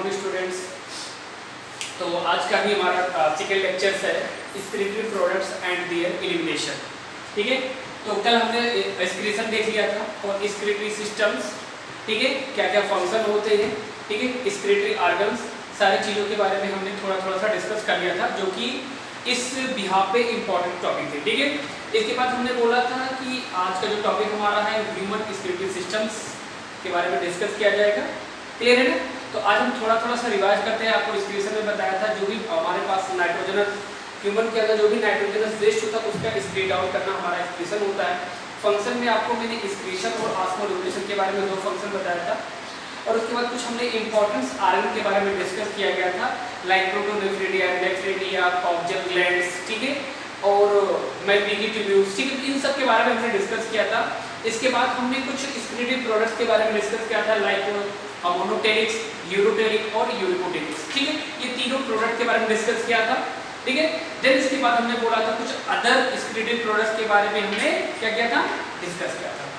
Morning students. तो आज का भी हमारा सेकेंड लेक्चर्स है excretory products and there elimination. ठीक है, तो कल हमने एक्सक्रीशन देख लिया था और एक्सक्रीटरी सिस्टम्स, ठीक है, क्या क्या फंक्शन होते हैं, ठीक है, एक्सक्रीटरी ऑर्गन्स, सारी चीज़ों के बारे में हमने थोड़ा सा डिस्कस कर लिया था, जो कि इस बिहाफ पे इम्पॉर्टेंट टॉपिक थे। ठीक है, इसके बाद हमने बोला था कि आज का जो टॉपिक हमारा है ह्यूमन एक्सक्रीटरी सिस्टम्स के बारे में डिस्कस किया जाएगा। क्लियर है ना? तो आज हम थोड़ा सा रिवाइज करते हैं। आपको एक्सक्रीशन में बताया था जो भी हमारे पास नाइट्रोजनस ह्यूमन के अंदर जो भी नाइट्रोजनस वेस्ट होता है उसका एक्सक्रीट आउट करना हमारा एक्सक्रीशन होता है। फंक्शन में आपको मैंने एक्सक्रीशन और ऑस्मोलुब्रिकेशन के बारे में दो फंक्शन बताया था और उसके बाद कुछ हमने इंपॉर्टेंस आर्गन के बारे में डिस्कस किया गया था, लाइक प्रोटोनेफ्रेटिया, नेफ्रेटिया, कॉक्सियल ग्लैंड्स, ठीक है, और मेल्पिकी ट्यूब्यूल्स, ठीक है, इन सब के बारे में हमने डिस्कस किया था। इसके बाद हमने कुछ एक्सक्रीटरी प्रोडक्ट्स के बारे में डिस्कस किया था, लाइक मोनोटेरिक्स, यूरोटेरिक और यूरिकोटेरिक्स, ठीक है, ये तीनों प्रोडक्ट के बारे में डिस्कस किया था। ठीक है, देन इसके बाद हमने बोला था कुछ अदर एक्सक्रीटरी प्रोडक्ट्स के बारे में हमने क्या किया था, डिस्कस किया था।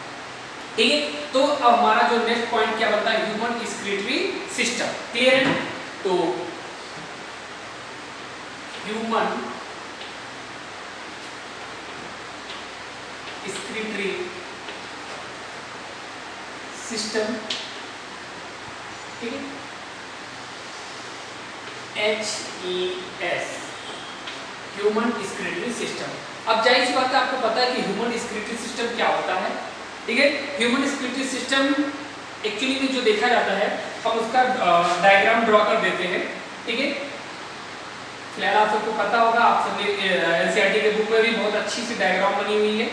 ठीक है, तो अब हमारा जो नेक्स्ट पॉइंट क्या बनता है, ह्यूमन एक्सक्रीटरी सिस्टम। क्लियर है? तो ह्यूमन एक्सक्रीटरी सिस्टम, ठीक है, HES, ह्यूमन एक्सक्रीटरी सिस्टम। अब जाहिर सी बात है, आपको पता है कि ह्यूमन एक्सक्रीटरी सिस्टम क्या होता है। ठीक है, ह्यूमन एक्सक्रीटरी सिस्टम एक्चुअली में जो देखा जाता है, हम उसका डायग्राम ड्रॉ कर देते हैं। ठीक है, फिलहाल आप सबको पता होगा, आप सबने एनसीईआरटी के बुक में भी बहुत अच्छी सी डायग्राम बनी हुई है।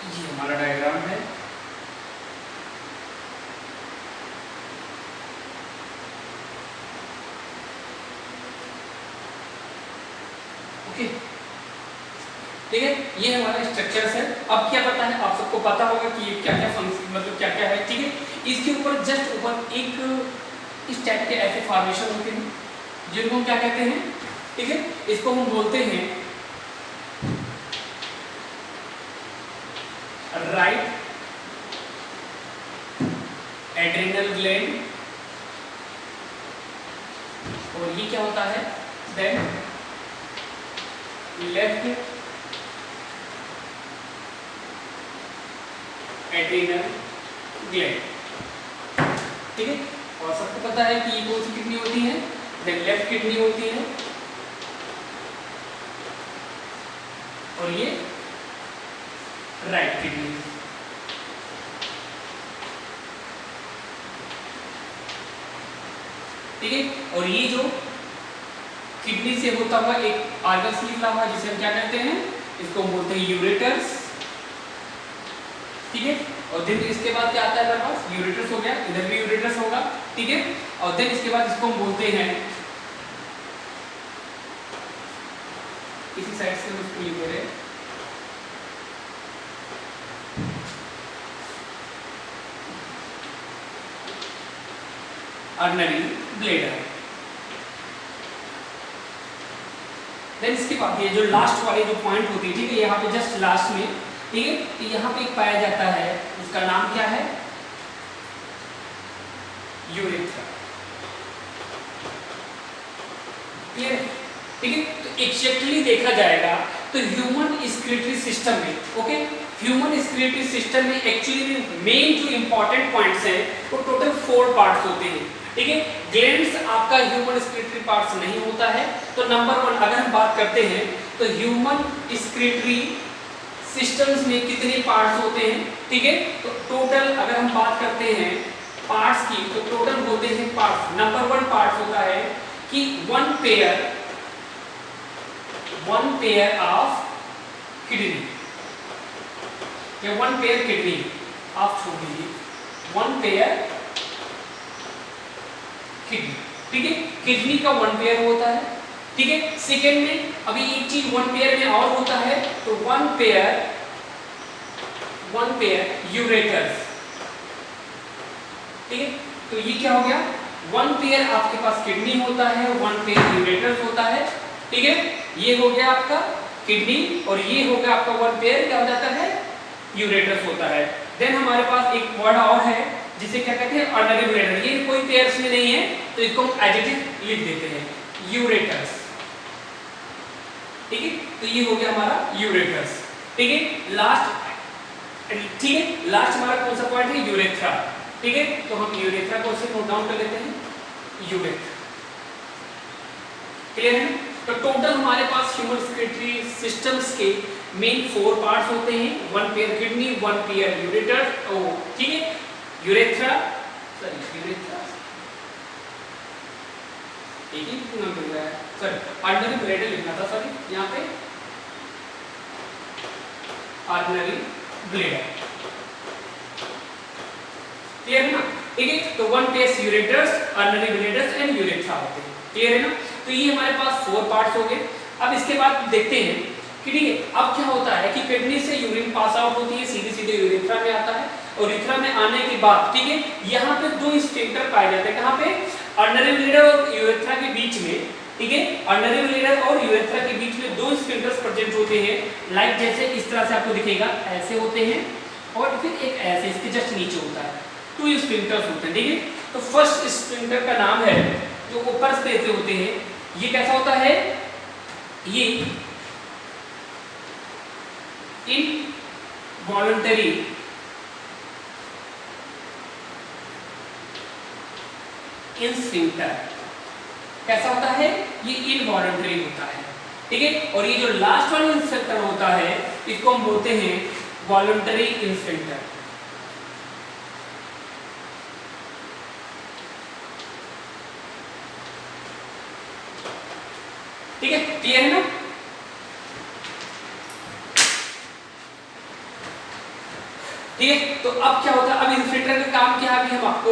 ये हमारा डायग्राम है। ओके, ठीक है, ये हमारा स्ट्रक्चर्स है। अब क्या पता है, आप सबको पता होगा कि ये क्या क्या फंक्शन, मतलब क्या क्या है। ठीक है, इसके ऊपर जस्ट ऊपर एक इस टाइप के ऐसे फॉर्मेशन होते हैं जिनको हम क्या कहते हैं, ठीक है, इसको हम बोलते हैं राइट एड्रिनल ग्लैंड, और ये क्या होता है, देन लेफ्ट एड्रिनल ग्लैंड। ठीक है, और सबको पता है कि ये कौन सी किडनी होती है, देन लेफ्ट किडनी होती है और ये राइट किडनी। ठीक है, और ये जो किडनी से होता हुआ एक ऑर्गन निकला हुआ जिसे हम क्या कहते हैं, इसको हम बोलते हैं यूरेटर्स। ठीक है, और देन इसके बाद क्या आता है हमारे पास, यूरेटर्स हो गया, इधर भी यूरेटर्स होगा। ठीक है, और देन इसके बाद इसको हम बोलते हैं, इसी साइड से हम इसको लिख रहे हैं अर्नरी ब्लेडर। देन इसके बाद ये जो लास्ट वाली जो पॉइंट होती है, ठीक है, यहाँ पे जस्ट लास्ट में, ठीक है, तो यहाँ पे एक पाया जाता है, उसका नाम क्या है, यूरेथ्रा। क्लियर? ठीक है, तो एक्जेक्टली देखा जाएगा तो ह्यूमन एक्सक्रीटरी सिस्टम में, ओके, ह्यूमन एक्सक्रीटरी सिस्टम में एक्चुअली मेन जो इंपॉर्टेंट पॉइंट्स हैं वो टोटल 4 पार्ट्स होते हैं। ठीक है, ग्लैंड्स आपका ह्यूमन एक्सक्रीटरी पार्ट्स नहीं होता है। तो नंबर 1 अगर हम बात करते हैं तो ह्यूमन एक्सक्रीटरी सिस्टम्स में कितने पार्ट्स होते हैं। ठीक है, तो टोटल अगर हम बात करते हैं पार्ट्स की, तो टोटल होते हैं पार्ट्स। नंबर 1 पार्ट होता है कि वन पेयर ऑफ किडनी, या वन पेयर किडनी, आप छोड़ दीजिए, वन पेयर किडनी, ठीक है, किडनी का वन पेयर होता है, ठीक है। सेकेंड में अभी एक चीज वन पेयर में और होता है, तो वन पेयर यूरेटर्स, ठीक है। तो ये क्या हो गया, वन पेयर आपके पास किडनी होता है, वन पेयर यूरेटर्स होता है, ठीक है। ये हो गया आपका किडनी और ये हो गया आपका वन पेयर क्या हो जाता है, यूरेटर्स होता है। देन हमारे पास एक वर्ड और है जिसे क्या कहते हैं, ऑर्डिनरी यूरेटर, ये कोई पेयर्स में नहीं है तो इसको हम एडजेक्टिव लिख देते हैं, यूरेटर्स, ठीक है। तो ये हो गया हमारा यूरेटर्स, ठीक है। लास्ट, ठीक है, लास्ट हमारा कौन सा पॉइंट है, यूरेथ्रा, ठीक है। तो हम यूरेथ्रा को से नोट डाउन कर लेते हैं, यूरेथ्रा, क्लियर है। तो टोटल हमारे पास ह्यूमन रेस्पिरेटरी सिस्टम्स के मेन 4 पार्ट्स होते हैं, one pair kidney, one pair ureter, ठीक है, यूरेथ्रा, सॉरी यूरेथ्रा, एक ही नाम मिल रहा है, सॉरी ऑर्डिनरी ब्लैडर लिखना था, सॉरी यहाँ पे ऑर्डिनरी ब्लैडर, क्लियर है ना, ठीक है। तो one pair ureters, ordinary bladders and urethra होते हैं, क्लियर है ना। तो ये हमारे पास 4 पार्ट्स हो गए। अब इसके बाद देखते हैं कि ठीक है, अब क्या होता है कि किडनी से यूरिन पास आउट होती है, सीधे सीधे यूरेथ्रा में आता है, और यूरेथ्रा में आने के बाद ठीक है, यहाँ पे 2 स्फिंक्टर पाए जाते हैं, कहाँ पे, ऑर्डिनरी ब्लैडर और यूरेथ्रा के बीच में, ठीक है। ऑर्डिनरी ब्लैडर और यूरेथ्रा के बीच में 2 स्फिंक्टर्स प्रेजेंट होते हैं, लाइक जैसे इस तरह से आपको दिखेगा, ऐसे होते हैं, और फिर एक ऐसे इसके जस्ट नीचे होता है, 2 स्फिंक्टर्स होते हैं, ठीक है। तो फर्स्ट स्फिंक्टर का नाम है, जो ऊपर से होते हैं, ये कैसा होता है, ये इनवॉलंटरी स्फिंक्टर, कैसा होता है, ये इनवॉलंटरी होता है, ठीक है। और ये जो लास्ट वाला स्फिंक्टर होता है, इसको हम बोलते हैं वॉलंटरी स्फिंक्टर, ठीक है, क्लियर है ना। ठीक है, तो अब क्या होता है, अब इन्फ्लेटर का काम क्या है, अभी हम आपको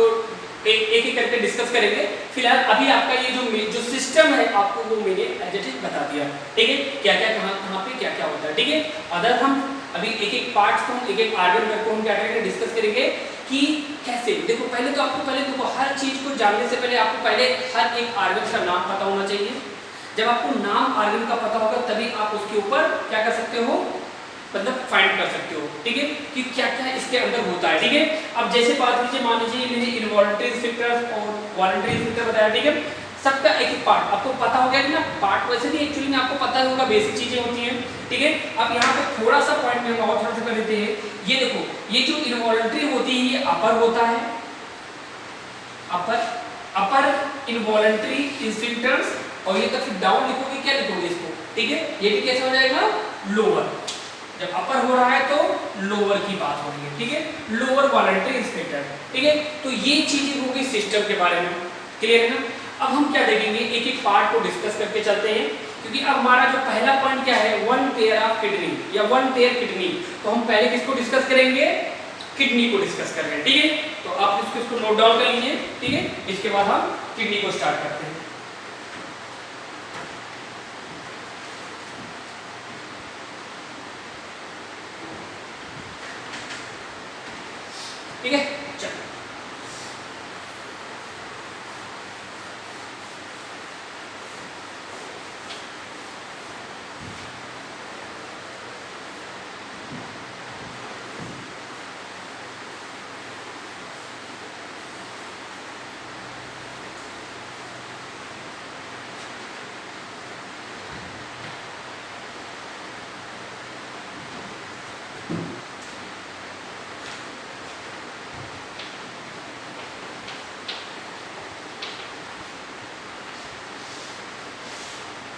एक एक करके डिस्कस करेंगे। फिलहाल अभी आपका ये जो सिस्टम है, आपको वो मैंने एज इट इज बता दिया, ठीक है, क्या क्या कहाँ पे क्या क्या होता है, ठीक है। अदर हम अभी एक एक पार्ट्स को, एक एक आर्गन को हम क्या करेंगे, डिस्कस करेंगे कि कैसे। देखो पहले तो आपको देखो हर चीज को जानने से पहले आपको पहले हर एक आर्गन का नाम पता होना चाहिए। जब आपको नाम आर्गन का पता होगा तभी आप उसके ऊपर क्या कर सकते हो, मतलब फाइंड कर सकते हो, ठीक है, कि क्या क्या इसके अंदर होता है, ठीक है। अब जैसे बात कीजिए, मान लीजिए मैंने इनवॉलंटरी स्फिंक्टर्स और वॉलंटरी स्फिंक्टर बताया, ठीक है, सबका एक एक पार्ट आपको पता हो गया कि ना, पार्ट वैसे भी एक्चुअली में आपको पता होगा, बेसिक चीजें होती हैं, ठीक है। अब यहाँ पे थोड़ा सा पॉइंट में हम और थोड़ा सा कर देते हैं। ये देखो, ये जो इनवॉलंटरी होती है ये अपर होता है, अपर इनवॉलंटरी स्फिंक्टर्स, और ये तो फिर डाउन लिखोगे, क्या लिखोगे इसको, ठीक है, ये भी कैसा हो जाएगा, लोअर। जब अपर हो रहा है तो लोअर की बात हो रही है, ठीक है, लोअर वॉलंटरी स्फिंक्टर, ठीक है। तो ये चीजें होगी सिस्टम के बारे में, क्लियर है ना। अब हम क्या देखेंगे, एक एक पार्ट को डिस्कस करके चलते हैं, क्योंकि अब हमारा जो पहला पॉइंट क्या है, वन पेयर ऑफ किडनी या वन पेयर किडनी। तो हम पहले किसको डिस्कस करेंगे, किडनी को डिस्कस कर रहे हैं, ठीक है। तो आप इसको नोट डाउन कर लीजिए, ठीक है। इसके बाद हम किडनी को स्टार्ट करते हैं। ठीक है, चलो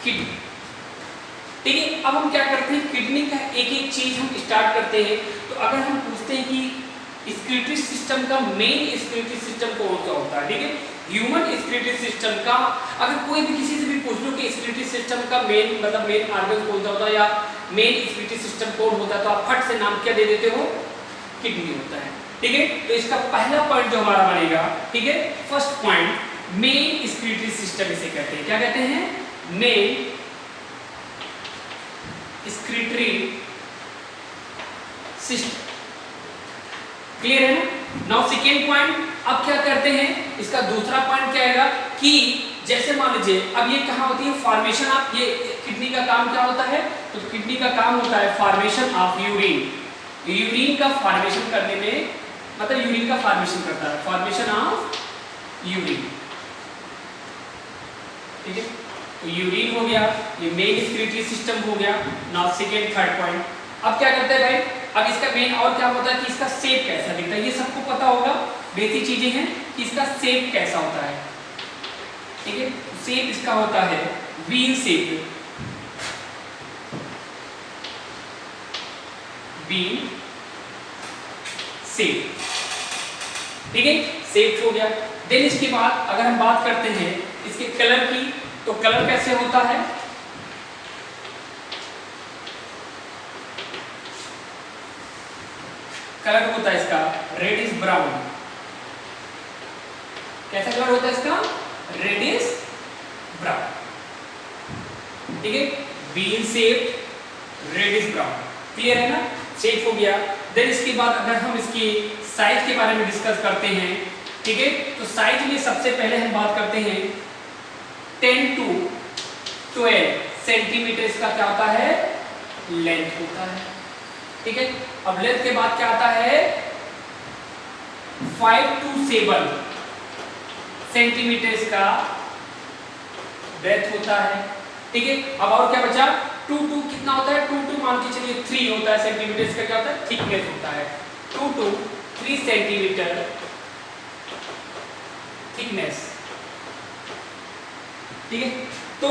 किडनी, ठीक है। अब हम क्या करते हैं, किडनी का एक एक चीज हम स्टार्ट करते हैं। तो अगर हम पूछते हैं कि स्क्रीटरी सिस्टम का मेन स्क्रीटरी सिस्टम कौन सा होता है, ठीक है, ह्यूमन स्क्रीटरी सिस्टम का अगर कोई भी किसी से भी पूछ लो कि स्क्रीटरी सिस्टम का मेन मतलब मेन ऑर्गन कौन सा होता है या मेन स्क्रीटरी सिस्टम कौन होता है तो आप फट से नाम क्या दे देते हो, किडनी होता है। ठीक है, तो इसका पहला पॉइंट जो हमारा बनेगा, ठीक है, first point main excretory system इसे कहते हैं। क्या कहते हैं? Main excretory system. क्लियर है ना? नाउ सेकेंड पॉइंट, अब क्या करते हैं, इसका दूसरा पॉइंट क्या आएगा कि जैसे मान लीजिए अब ये कहाँ होती है फॉर्मेशन ऑफ, ये किडनी का काम क्या होता है, तो किडनी का काम होता है फॉर्मेशन ऑफ यूरिन। यूरिन का फॉर्मेशन करने में मतलब यूरिन का फॉर्मेशन करता है, फॉर्मेशन ऑफ यूरिन। ठीक है, तो यूरिन हो गया, ये मेन स्क्रीटरी सिस्टम हो गया। नाउ सेकेंड थर्ड पॉइंट, अब क्या करते हैं भाई, अब इसका मेन और क्या होता है कि इसका शेप कैसा दिखता है, ये सबको पता होगा, बेसिक चीजें हैं कि इसका शेप कैसा होता है। ठीक है, शेप इसका होता है व्हील शेप, व्हील शेप। ठीक है, शेप हो गया। देन इसके बाद अगर हम बात करते हैं इसके कलर की, तो कलर कैसे होता है, कलर होता है इसका रेडिश ब्राउन। कैसा कलर होता है इसका? Reddish brown. ठीक है, wheel shape reddish brown. Clear है ना? शेप हो गया। देन इसके बाद अगर हम इसकी साइज के बारे में डिस्कस करते हैं, ठीक है, तो साइज में सबसे पहले हम बात करते हैं 10 to 12 सेंटीमीटर इसका क्या होता है, लेंथ होता है। ठीक है, अब लेंथ के बाद क्या आता है 5 to 7 सेंटीमीटर इसका ब्रेथ होता है। ठीक है, अब और क्या बचा, 2 to कितना होता है, 2 to मान के चलिए 3 होता है सेंटीमीटर इसका क्या होता है, थिकनेस होता है। 2 to 3 सेंटीमीटर थिकनेस। ठीक है, तो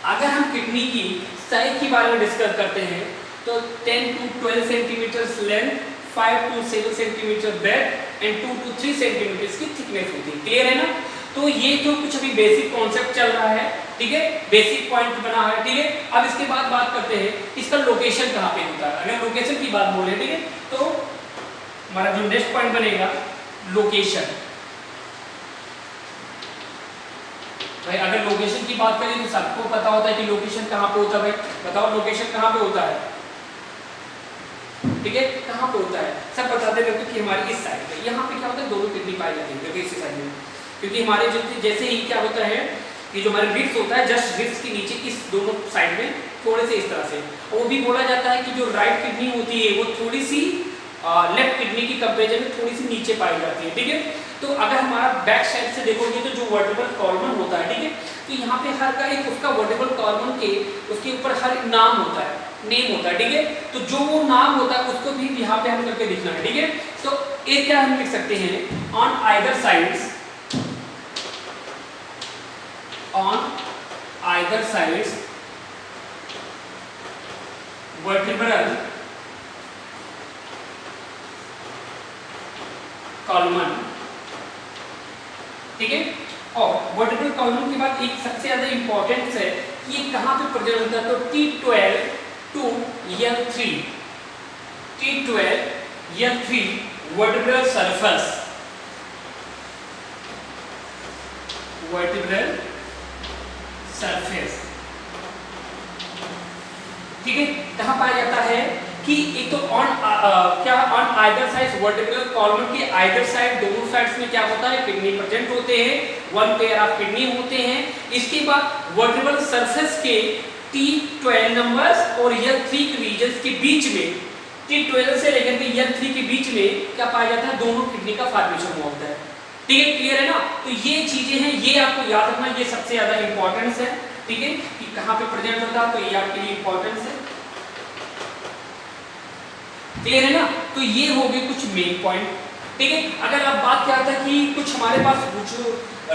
अगर हम किडनी की साइज के बारे में डिस्कस करते हैं तो 10 to 12 centimetre length, 5 to 7 centimetre breath and 2 to 3 centimetre की थिकनेस होती है। क्लियर है ना? तो ये तो कुछ अभी बेसिक कॉन्सेप्ट चल रहा है, ठीक है, बेसिक पॉइंट बना है। ठीक है, अब इसके बाद बात करते हैं इसका लोकेशन कहाँ पे होता है। अगर लोकेशन की बात बोले, ठीक है, तो हमारा जो नेक्स्ट पॉइंट बनेगा लोकेशन। भाई अगर लोकेशन की बात करें तो सबको पता होता है कि लोकेशन कहाँ पे होता है। भाई बताओ लोकेशन कहाँ पे होता है, ठीक है, कहाँ पे होता है, सब बताते रहते हैं कि हमारी इस साइड पे, यहाँ पे क्या होता है दोनों किडनी पाई जाती है क्योंकि इस साइड में, क्योंकि हमारे जैसे ही क्या होता है कि जो हमारे रिब्स होता है जस्ट रिब्स के नीचे इस दोनों साइड में थोड़े से इस तरह से, वो भी बोला जाता है कि जो राइट किडनी होती है वो थोड़ी सी लेफ्ट किडनी की कंपेरिजन में थोड़ी सी नीचे पाई जाती है। ठीक है, तो अगर हमारा बैक साइड से देखोगे तो जो वर्टिब्रल कॉलम होता है, ठीक है, तो यहाँ पे हर का एक उसका वर्टिब्रल कॉलम के उसके ऊपर हर एक नाम होता है, नेम होता है। ठीक है, तो जो वो नाम होता है उसको भी यहाँ पे हम करके लिखना है। ठीक है, तो एक क्या हम लिख सकते हैं on either sides, on either sides vertebral column. ठीक है, और वर्टिब्रल कॉलम के बाद एक सबसे ज्यादा इंपॉर्टेंट है कि ये कहाँ पे प्रेजेंट होता है, तो T12 to L3, T12 L3 vertebral surface, vertebral surface. ठीक है, कहाँ पाया जाता है कि एक तो ऑन क्या on either side vertebral column के आइदर साइड, दोनों साइड्स में क्या होता है किडनी प्रेजेंट होते हैं, वन पेयर ऑफ किडनी होते हैं। इसके बाद वर्टिब्रल सरफेस के T12 नंबर्स और L3 के रीजन्स के बीच में, T12 से लेकर के L3 के बीच में क्या पाया जाता है, दोनों किडनी का फॉर्मेशन हुआ होता है। ठीक है, क्लियर है ना? तो ये चीजें हैं, ये आपको याद रखना, ये सबसे ज्यादा इंपॉर्टेंस है। ठीक है, कि कहाँ पे प्रेजेंट होता है, तो ये आपके लिए इंपॉर्टेंस है। क्लियर है ना? तो ये हो गए कुछ मेन पॉइंट। ठीक है, अगर आप बात क्या होता है कि कुछ हमारे पास कुछ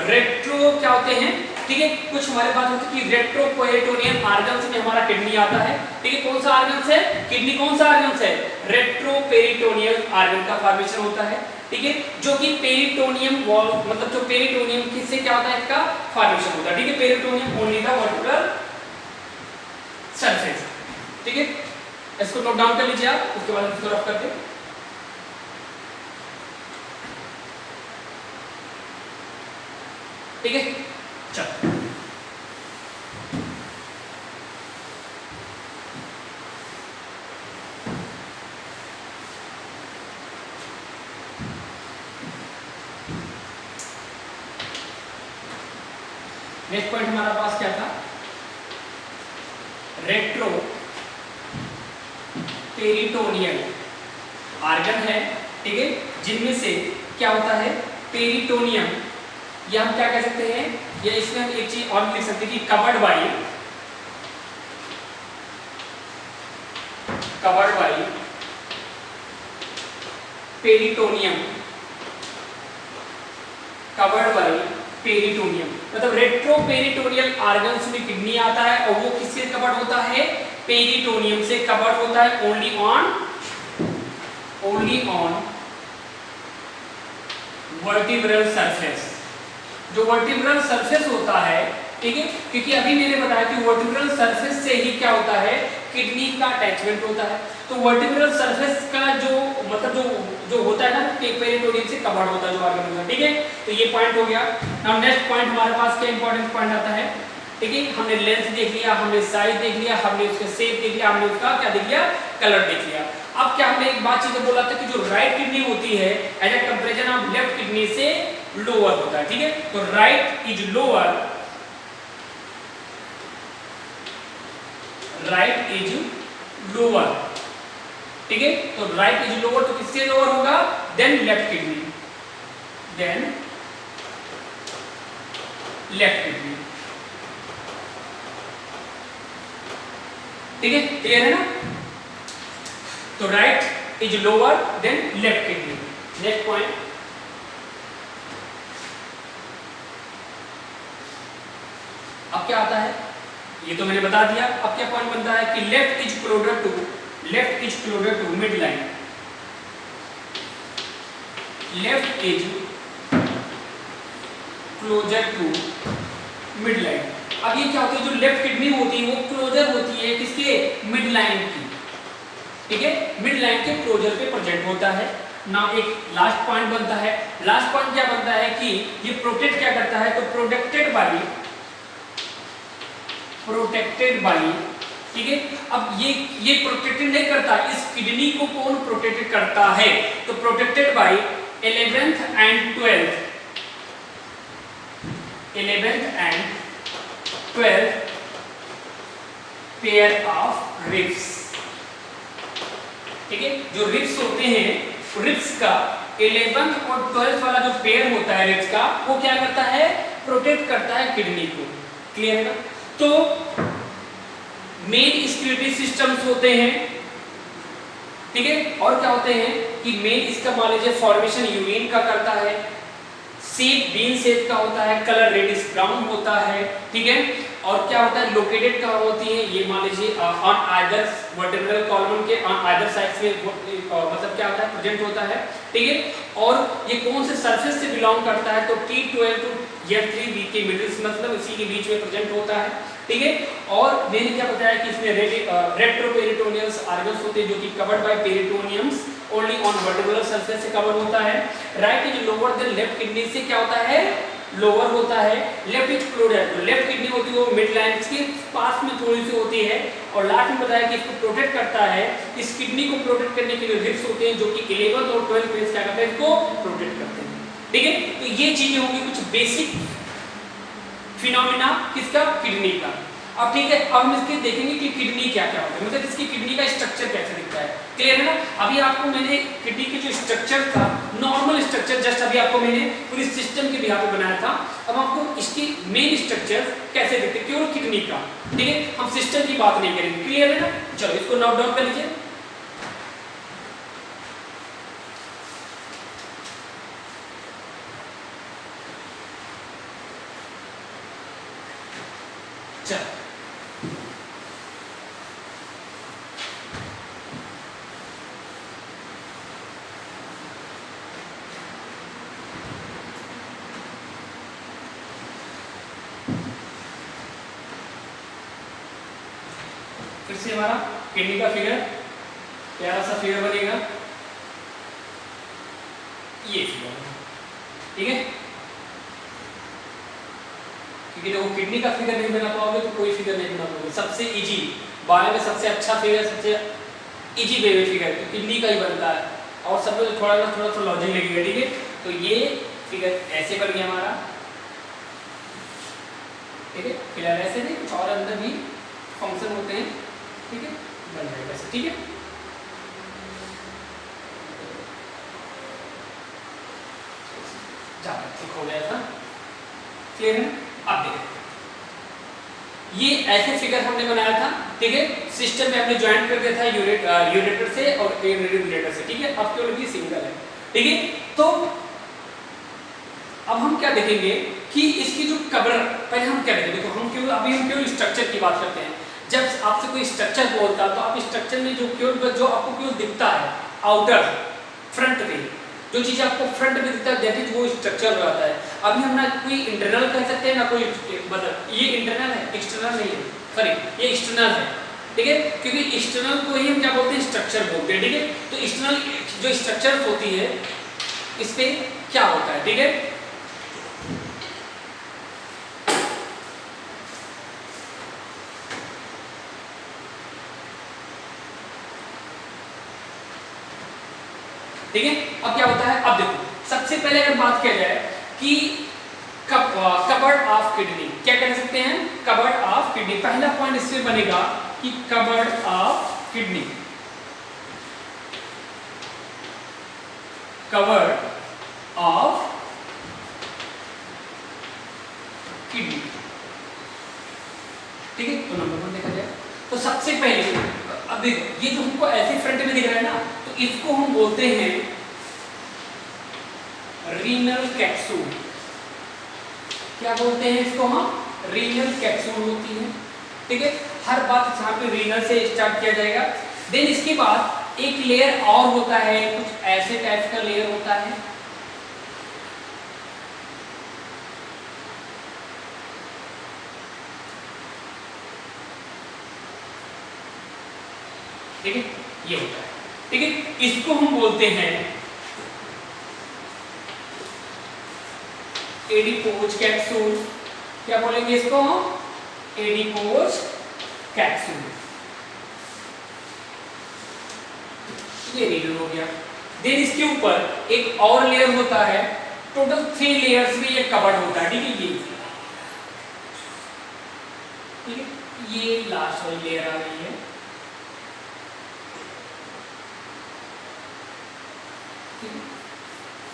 रेट्रो क्या होते हैं, ठीक है, कुछ हमारे पास होते हैं कि रेट्रोपेरिटोनियम ऑर्गन्स में हमारा किडनी आता है। ठीक है, कौन सा ऑर्गन्स है, किडनी कौन सा ऑर्गन्स है, रेट्रोपेरिटोनियम ऑर्गन का फॉर्मेशन होता है। ठीक है, जो कि पेरिटोनियम वॉल, मतलब जो पेरिटोनियम किससे क्या होता है, इसका फॉर्मेशन होता है, ठीक है, peritoneum only the vertebral surface, ठीक है, इसको नोट डाउन कर लीजिए आप, उसके बाद इसको रफ करते हैं। ठीक है, चलो नेक्स्ट पॉइंट हमारा पास क्या था, रेट्रो पेरिटोनियल आर्गन है, ठीक है, जिनमें से क्या होता है, पेरिटोनियम, या हम क्या कह सकते हैं, या इसमें हम एक चीज और लिख सकते हैं कि covered bye peritoneum, covered by peritoneum, मतलब रेट्रो पेरिटोनियल आर्गन्स में किडनी आता है और वो किससे कवर्ड होता है, पेरिटोनियम से कवर्ड होता है, ओनली ऑन वर्टिब्रल सरफेस, जो वर्टिब्रल सरफेस होता है, ठीक है, क्योंकि अभी मैंने बताया कि वर्टिब्रल सरफेस से ही क्या होता है, किडनी का अटैचमेंट होता है, तो वर्टिब्रल सरफेस का जो मतलब जो होता है ना, पेरिटोनियम से कवर्ड होता है जो आर्गन होता है, ठीक है, तो ये पॉइंट हो गया। नाउ नेक्स्ट पॉइंट हमारे पास क्या इंपॉर्टेंट पॉइंट आता है, ठीक है, हमने लेंथ देख लिया, हमने साइज देख लिया, हमने उसका शेप देख लिया, हमने उसका क्या देख लिया, कलर देख लिया। अब क्या हमने एक बात चीजें बोला था कि जो राइट किडनी होती है as a comparison of left kidney से लोअर होता है, ठीक है, तो राइट इज लोअर, ठीक है, तो राइट इज लोअर, तो किससे लोअर होगा, देन लेफ्ट किडनी, ठीक है, क्लियर है ना, तो right is lower than left kidney. Next point, अब क्या आता है, ये तो मैंने बता दिया, अब क्या पॉइंट बनता है कि left is closer to midline, left is closer to midline. अब ये क्या होती है, जो लेफ्ट किडनी होती है वो क्लोजर होती है किसके, मिड लाइन की, ठीक है, मिड लाइन के क्लोजर पे प्रेजेंट होता है ना। एक लास्ट पॉइंट बनता है, लास्ट पॉइंट क्या बनता है कि ये प्रोटेक्ट क्या करता है, तो प्रोटेक्टेड बाय, ठीक है, अब ये प्रोटेक्टेड नहीं करता, इस किडनी को कौन प्रोटेक्ट करता है, तो protected by 11th and 12th pair of ribs, ठीक है, जो रिब्स होते हैं, रिब्स का 11th और 12th वाला जो पेयर होता है रिब्स का, वो क्या करता है, प्रोटेक्ट करता है किडनी को, क्लियर है ना। तो मेन स्क्रीटरी सिस्टम्स होते हैं, ठीक है, और क्या होते हैं कि मेन इसका मान लीजिए फॉर्मेशन यूरिन का करता है, शेप बीन शेप का होता है, कलर रेडिश ब्राउन होता है, ठीक है, और क्या होता है, लोकेटेड कहाँ होती है, ये मान लीजिए ऑन आइदर वर्टिब्रल कॉलम के ऑन आइदर साइड्स में मतलब क्या होता है, प्रेजेंट होता है, ठीक है, और ये कौन से सरफेस से बिलोंग करता है, तो T12 टू F3B के मिडिल, मतलब इसी के बीच में प्रेजेंट होता है, ठीक है, और मैंने क्या बताया कि इसमें रेट्रोपेरिटोनियल्स आर्गन्स होते हैं जो कि covered by peritoneums only on vertebral surface से कवर होता है। Right is lower than left kidney से क्या होता है, लोअर होता है। लेफ्ट इज क्लोजर, तो लेफ्ट किडनी होती है वो मिड लाइन के पास में थोड़ी सी होती है, और लास्ट में बताया कि इसको प्रोटेक्ट करता है, इस किडनी को प्रोटेक्ट करने के लिए रिब्स होते हैं जो कि 11th और 12th पेज क्या करते हैं, इसको प्रोटेक्ट करते हैं, ठीक है। तो ये चीजें होंगी कुछ बेसिक फिनोमिना किसका, किडनी का। अब ठीक है, अब हम इसके देखेंगे कि किडनी क्या क्या होता है, मतलब इसकी किडनी का स्ट्रक्चर कैसे दिखता है, क्लियर है ना। अभी आपको मैंने किडनी के जो स्ट्रक्चर था, नॉर्मल स्ट्रक्चर जस्ट अभी आपको मैंने पूरी सिस्टम के बिहार पे बनाया था, अब आपको इसकी मेन स्ट्रक्चर कैसे दिखते हैं केवल किडनी का, ठीक है, हम सिस्टम की बात नहीं करेंगे, क्लियर है ना। चलो इसको नोट डाउन कर लीजिए। चलो फिर से हमारा किडनी का फिगर, प्यारा सा फिगर बनेगा, ये फिगर, ठीक है। क्योंकि देखो किडनी का फिगर नहीं बना पाओगे तो कोई फिगर नहीं बना पाओगे। सबसे इजी बायो में सबसे अच्छा फिगर, सबसे इजी वे में फिगर तो किडनी का ही बनता है, और सब में थोड़ा सा लॉजिक लगेगा, ठीक है। तो ये फिगर ऐसे बन गया हमारा, ठीक है। फिलहाल ऐसे नहीं, कुछ और अंदर भी फंक्शन होते हैं, ठीक है, बन जाएगा ऐसे, ठीक है। ज्यादा ठीक हो गया था, क्लियर है। अब देखो ये ऐसे फिगर हमने बनाया था, ठीक है। सिस्टम में हमने ज्वाइन कर दिया था यूरेटर से और यूरेटर से, ठीक है। अब केवल ये सिंगल है, ठीक है। तो अब हम क्या देखेंगे कि इसकी जो कवर, पहले हम क्या देखेंगे, देखो हम केवल स्ट्रक्चर की बात करते हैं। जब आपसे कोई स्ट्रक्चर बोलता है तो आप स्ट्रक्चर में जो आपको केवल दिखता है आउटर फ्रंट में, जो चीज़ आपको फ्रंट में दिखता है दैट इज वो स्ट्रक्चर रहता है। अभी हम ना कोई इंटरनल कह सकते हैं ना कोई, मतलब ये इंटरनल है, एक्सटर्नल नहीं है, सॉरी ये एक्सटर्नल है, ठीक है। क्योंकि एक्सटर्नल को ही हम क्या बोलते हैं, स्ट्रक्चर बोलते हैं, ठीक है। तो एक्सटर्नल जो स्ट्रक्चर होती है इस पे क्या होता है, ठीक है। ठीक है। अब क्या होता है, अब देखो सबसे पहले अगर बात किया जाए कि कबर्ड ऑफ किडनी, क्या कह सकते हैं, कबर्ड ऑफ किडनी। पहला पॉइंट इससे बनेगा कि cupboard of kidney, cupboard of kidney, ठीक है। तो नंबर 1 देखा जाए तो सबसे पहले, अब देखो ये जो हमको ऐसे फ्रंट में दिख रहा है ना, तो इसको हम बोलते हैं रीनल कैप्सूल। क्या बोलते हैं इसको हम, रीनल कैप्सूल होती है, ठीक है। हर बात यहाँ पे रीनल से स्टार्ट किया जाएगा। देन इसके बाद एक लेयर और होता है, कुछ ऐसे टाइप का लेयर होता है, ठीक है, ये होता है, ठीक है। इसको हम बोलते हैं एडिपोज कैप्सूल। क्या बोलेंगे इसको हम, एडिपोज कैप्सूल, ये रीनल हो गया। देन इसके ऊपर एक और लेयर होता है, टोटल 3 लेयर्स में ये कवर्ड होता है, ठीक है। ठीक है, ये लास्ट वाली लेयर आ रही है,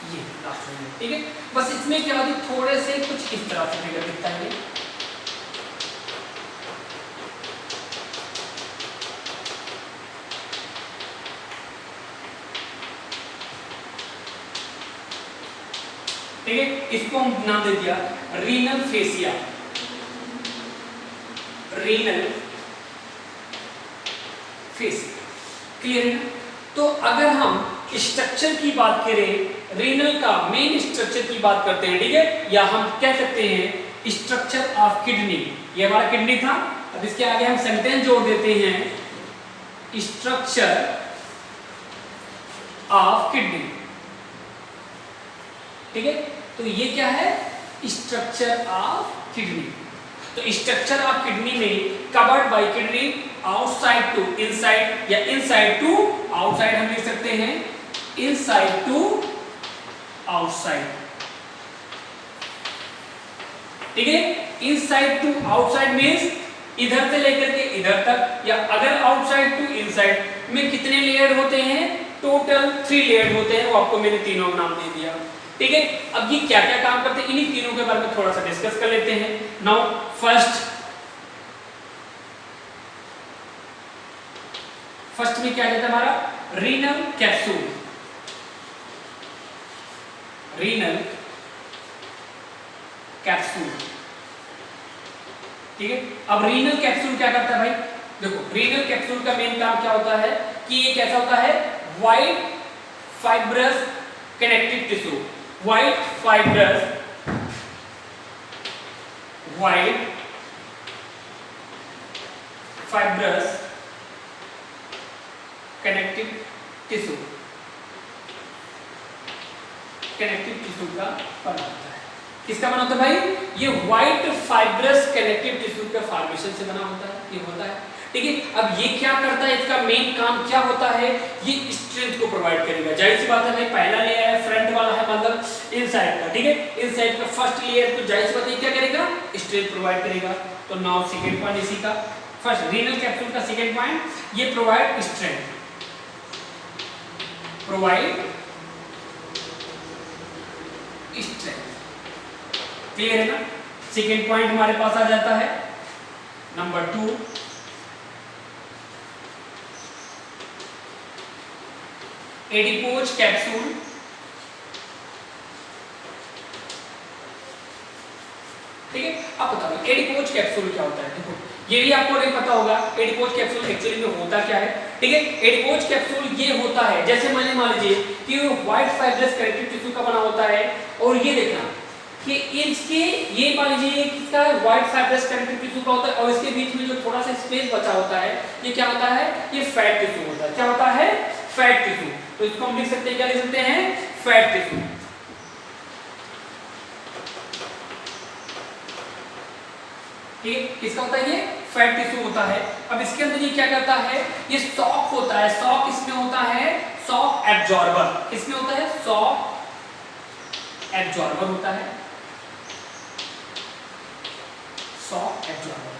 ये लास्ट में, ठीक है। बस इसमें क्या होती है, थोड़े से कुछ इस तरह से फिगर दिखता है, ठीक है। इसको हम नाम दे दिया renal fascia, renal fascia, clear है ना। तो अगर हम स्ट्रक्चर की बात करें, रीनल का मेन स्ट्रक्चर की बात करते हैं, ठीक है, या हम कह सकते हैं स्ट्रक्चर ऑफ किडनी। ये हमारा किडनी था, अब इसके आगे हम सेंटेंस जोड़ देते हैं स्ट्रक्चर ऑफ किडनी, ठीक है। तो ये क्या है, स्ट्रक्चर ऑफ किडनी। तो स्ट्रक्चर ऑफ किडनी में covered by kidney outside to inside या इनसाइड टू आउटसाइड हम लिख सकते हैं, इनसाइड टू आउटसाइड, ठीक है। इनसाइड टू आउटसाइड मींस इधर से लेकर के इधर तक, या अगर आउटसाइड टू इनसाइड में कितने लेयर होते हैं, टोटल 3 लेयर होते हैं, वो आपको मैंने तीनों नाम दे दिया, ठीक है। अब ये क्या क्या काम करते हैं, इन्हीं तीनों के बारे में थोड़ा सा डिस्कस कर लेते हैं। नाउ फर्स्ट में क्या कहता है हमारा, रीनल कैप्सूल, रीनल कैप्सूल, ठीक है। अब रीनल कैप्सूल क्या करता है भाई, देखो रीनल कैप्सूल का मेन काम क्या होता है कि ये कैसा होता है, white fibrous connective tissue, white fibrous, white fibrous connective tissue का बना होता है। किसका बना होता है भाई? ये व्हाइट फाइब्रस कनेक्टिव टिश्यू के फॉर्मेशन से बना होता है, ये होता है। ठीक है, अब ये क्या करता है, इसका मेन काम क्या होता है? ये स्ट्रेंथ को प्रोवाइड करेगा। जाहिर सी बात है भाई, पहला लेयर है फ्रंट वाला है, मतलब इनसाइड का। ठीक है, इनसाइड का फर्स्ट लेयर, तो जाहिर सी बात है क्या करेगा? स्ट्रेंथ प्रोवाइड करेगा। तो नाउ सेकंड पॉइंट इसी का, फर्स्ट रीनल कैप्सूल का सेकंड पॉइंट, ये provide strength, provide strength. Clear है ना? सेकेंड पॉइंट हमारे पास आ जाता है नंबर 2, एडिपोज कैप्सूल। ठीक है, अब बताओ एडिपोज कैप्सूल क्या होता है? देखो ये भी आपको नहीं पता होगा एडिपोज कैप्सूल एक्चुअली में होता क्या है। ठीक है, एडिपोज कैप्सूल ये होता है, जैसे मैंने मान लीजिए कि व्हाइट फाइब्रस कनेक्टिव टिश्यू का बना होता है, और ये देखना कि इसके ये मान लीजिए किसका है? व्हाइट फाइब्रस कनेक्टिव टिश्यू का होता है, और इसके बीच में जो थोड़ा सा स्पेस बचा होता है, ये क्या होता है? ये फैट टिश्यू होता है। क्या होता है? Fat tissue. तो इसको हम लिख सकते हैं, क्या लिख सकते हैं? Fat tissue. ठीक है, किसका होता है? ये फैट टिश्यू होता है। अब इसके अंदर ये क्या करता है? ये शॉक होता है। शॉक इसमें होता है, शॉक एब्जॉर्बर। किसमें होता है? शॉक एब्जॉर्बर होता है, शॉक एब्जॉर्बर।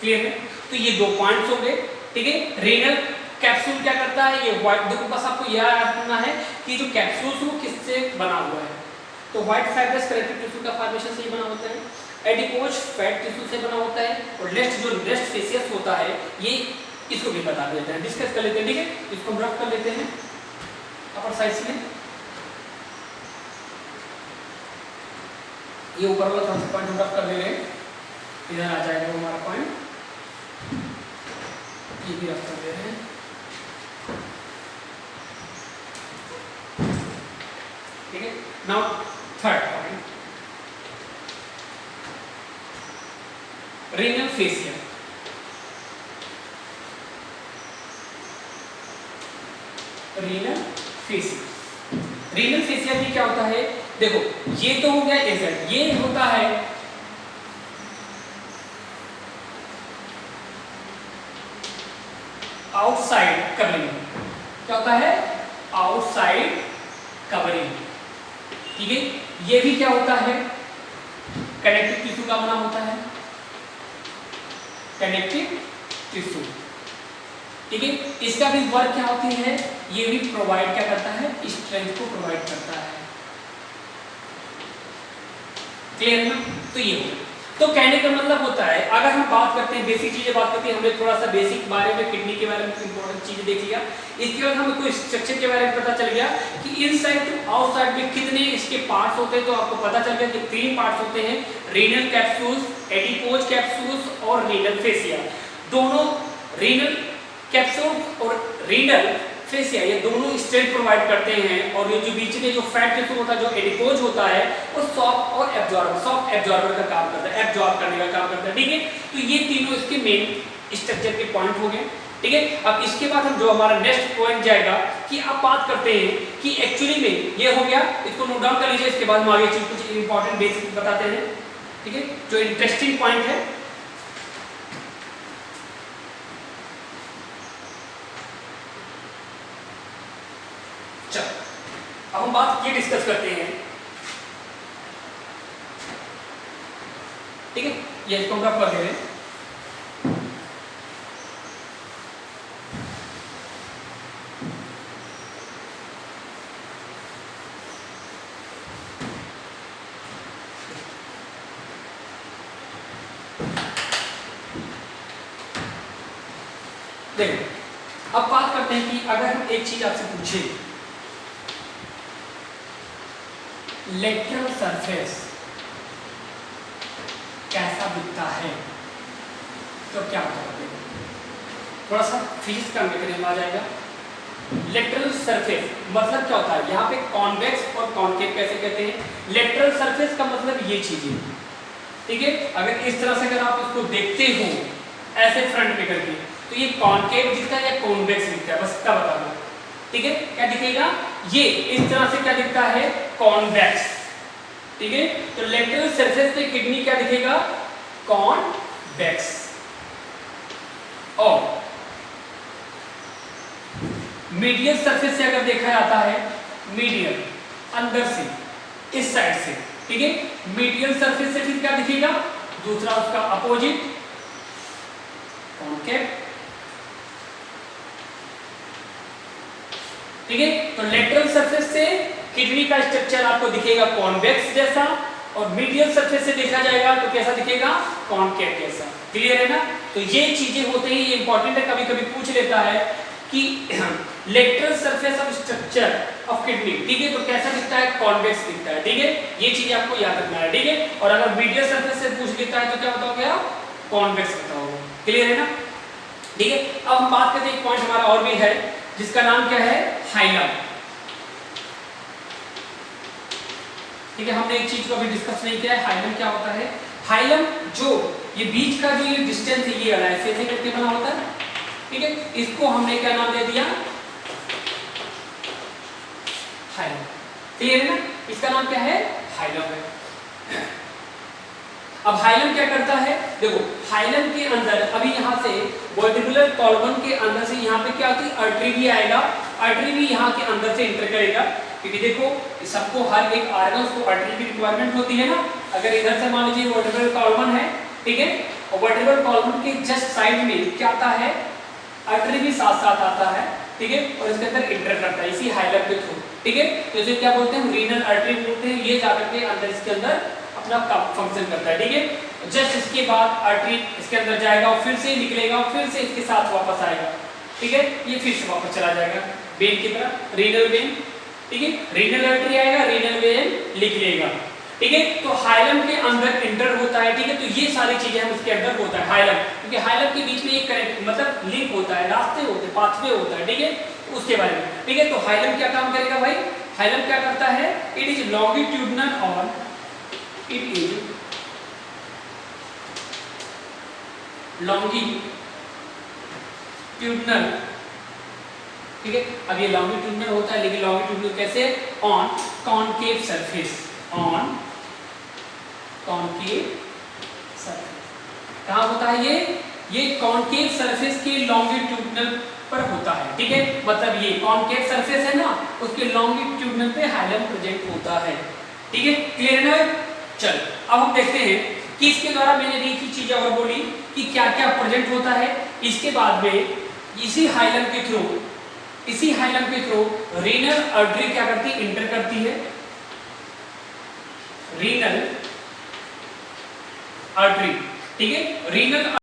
क्लियर है? तो ये 2 पॉइंट्स हो गए। ठीक है, रीनल कैप्सूल क्या करता है? ये व्हाइट, देखो बस आपको यह याद रखना है कि जो कैप्सूल वो किससे बना हुआ है। तो व्हाइट फाइब्रस कनेक्टिव टिश्यू का फॉर्मेशन से ही बना होता है, एडिपोज फैट टिश्यू से बना होता है, और नेक्स्ट जो रेस्ट फेसियस होता है, ये इसको भी बता देते हैं, डिस्कस कर लेते हैं। ठीक है, इसको हम रफ कर लेते हैं अपर साइज में। ये ऊपर वाला थोड़ा सा पॉइंट हम रफ कर ले रहे हैं, इधर आ जाएगा हमारा पॉइंट, ये भी रफ कर ले रहे हैं। ठीक है, now third point, renal fascia. Renal fascia, renal fascia भी क्या होता है? देखो ये तो हो गया एजेंट, ये होता है आउटसाइड कवरिंग। क्या होता है? Outside covering. ठीक है, ये भी क्या होता है? कनेक्टिव टिश्यू का बना होता है, कनेक्टिव टिश्यू। ठीक है, इसका भी वर्क क्या होती है? ये भी प्रोवाइड क्या करता है? स्ट्रेंथ को प्रोवाइड करता है। क्लियर है ना? तो ये तो कहने का मतलब होता है, अगर हम बात करते हैं बेसिक चीजें बात करते हैं, हमने थोड़ा सा बेसिक बारे में किडनी के बारे में इंपॉर्टेंट चीजें देख लिया। इसके बाद हमें कोई स्ट्रक्चर के बारे में पता चल गया कि इनसाइड टू आउटसाइड में कितने इसके पार्ट्स होते हैं। तो आपको पता चल गया कि 3 पार्ट्स होते हैं, रीनल कैप्सूल्स, एडिपोज कैप्सूल्स और रीनल फेसिया। दोनों रीनल कैप्सूल और रीनल फेसिया ये दोनों स्ट्रेंथ प्रोवाइड करते हैं, और ये जो बीच में जो फैट टिश्यू होता है, जो एडिपोज होता है, वो सॉक और एब्जॉर्बर, सॉक एब्जॉर्बर का काम करता है, एब्जॉर्ब करने का काम करता है। ठीक है, तो ये तीनों इसके मेन स्ट्रक्चर के पॉइंट हो गए। ठीक है, अब इसके बाद हम जो हमारा नेक्स्ट पॉइंट जाएगा कि आप बात करते हैं कि एक्चुअली में ये हो गया, इसको नोट डाउन कर लीजिए। इसके बाद हम आगे चीज कुछ इंपॉर्टेंट बेसिक बताते हैं। ठीक है, जो इंटरेस्टिंग पॉइंट है, अब हम बात ये डिस्कस करते हैं। ठीक है, ये इसको हम रफ कर दे रहे हैं। देखो अब बात करते हैं कि अगर हम एक चीज आपसे पूछे, लेटरल सरफेस कैसा दिखता है, तो क्या होता है? थोड़ा सा फिजिक्स का मैकेनिज्म आ जाएगा। लेटरल सरफेस मतलब क्या होता है? यहाँ पे कॉन्वेक्स और कॉन्केव कैसे कहते हैं? लेटरल सरफेस का मतलब ये चीजें। ठीक है, अगर इस तरह से अगर आप इसको देखते हो ऐसे फ्रंट में करके, तो ये कॉन्केव दिखता है या कॉन्वेक्स दिखता है? बस इतना बता दो। ठीक है, क्या दिखेगा, ये इस तरह से क्या दिखता है, कॉन्वेक्स। ठीक है, तो लेटरल सरफेस पे किडनी क्या दिखेगा, कॉन्वेक्स। और मीडियल सरफेस से अगर देखा जाता है, मीडियल अंदर से, इस साइड से, ठीक है, मीडियल सरफेस से फिर क्या दिखेगा, दूसरा उसका अपोजिट, कॉन्केव। ठीक है, तो लेटरल सरफेस से किडनी का स्ट्रक्चर आपको दिखेगा कॉन्वेक्स जैसा, और मीडियल सरफेस से देखा जाएगा तो कैसा दिखेगा, कॉन्केव जैसा। क्लियर है ना? तो ये चीजें होते ही ये इंपॉर्टेंट है, कभी कभी पूछ लेता है कि lateral surface of structure of kidney, ठीक है, तो कैसा दिखता है, कॉन्वेक्स दिखता है। ठीक है, ये चीज आपको याद रखना है। ठीक है, और अगर मीडियल सरफेस से पूछ लेता है तो क्या बताओगे आप, कॉन्वेक्स बताओगे। क्लियर है ना? ठीक है, अब हम बात करते हैं, एक पॉइंट हमारा और भी है जिसका नाम क्या है, हाइलम। ठीक है, हमने एक चीज को अभी डिस्कस नहीं किया है, हाइलम क्या होता है। हाइलम जो ये बीच का जो ये डिस्टेंस है, ये वाला ऐसे करके बना होता है। ठीक है, इसको हमने क्या नाम दे दिया, हाइलम। क्लियर है ना? इसका नाम क्या है, हाइलम है। अब हाइलम क्या करता है, देखो हाइलम के अंदर अभी यहाँ से वर्टिब्रल कॉलम के अंदर से यहाँ पे क्या होती है, आर्टरी भी आएगा, आर्टरी भी यहाँ के अंदर से एंटर करेगा, क्योंकि देखो सबको हर एक ऑर्गन्स को आर्टरी की रिक्वायरमेंट होती है ना। अगर इधर से मान लीजिए वर्टिब्रल कॉलम है, ठीक है, और वर्टिब्रल कॉलम के जस्ट साइड में क्या आता है, आर्टरी भी साथ साथ आता है। ठीक है, और इसके अंदर एंटर करता है इसी हाइलम के थ्रू। ठीक है, तो इसे क्या बोलते हैं, रीनल आर्टरी बोलते हैं। ये जाकर के अंदर इसके अंदर अपना फंक्शन करता है। ठीक है, जस्ट इसके बाद आर्टरी इसके अंदर जाएगा और फिर से निकलेगा और फिर से इसके साथ वापस आएगा। ठीक है, ये फिर से वापस चला जाएगा वेन की तरफ, रीनल वेन। ठीक है, रीनल आर्टरी आएगा, रीनल वेन लिख लेगा। ठीक है, तो हाइलम के अंदर एंटर होता है। ठीक है, तो ये सारी चीजें हम उसके अंदर होता है हाइलम, क्योंकि हाइलम के बीच में एक कनेक्ट मतलब लिंक होता है, रास्ते होते हैं, पाथवे होता है। ठीक है, उसके बारे में। ठीक है, तो हाइलम क्या काम करेगा भाई, हाइलम क्या करता है, इट इज लॉन्गिट्यूडनल और इट इज लॉन्गिट्यूडनल। ठीक है, अब ये लॉन्गिट्यूडनल होता है, लेकिन लॉन्गिट्यूडनल कैसे, on concave surface, on concave surface. कहाँ होता है ये कॉनकेव सरफेस के लॉन्गिट्यूडनल पर होता है। ठीक है, मतलब ये कॉनकेव सरफेस है ना, उसके लॉन्गिट्यूडनल पे हाइलम प्रेजेंट होता है। ठीक है, क्लियर है ना? चल अब हम देखते हैं कि इसके द्वारा मैंने एक ही चीज और बोली कि क्या क्या प्रेजेंट होता है। इसके बाद में इसी हाइलम के थ्रू रीनल आर्टरी क्या करती है, इंटर करती है, रीनल आर्टरी। ठीक है, रीनल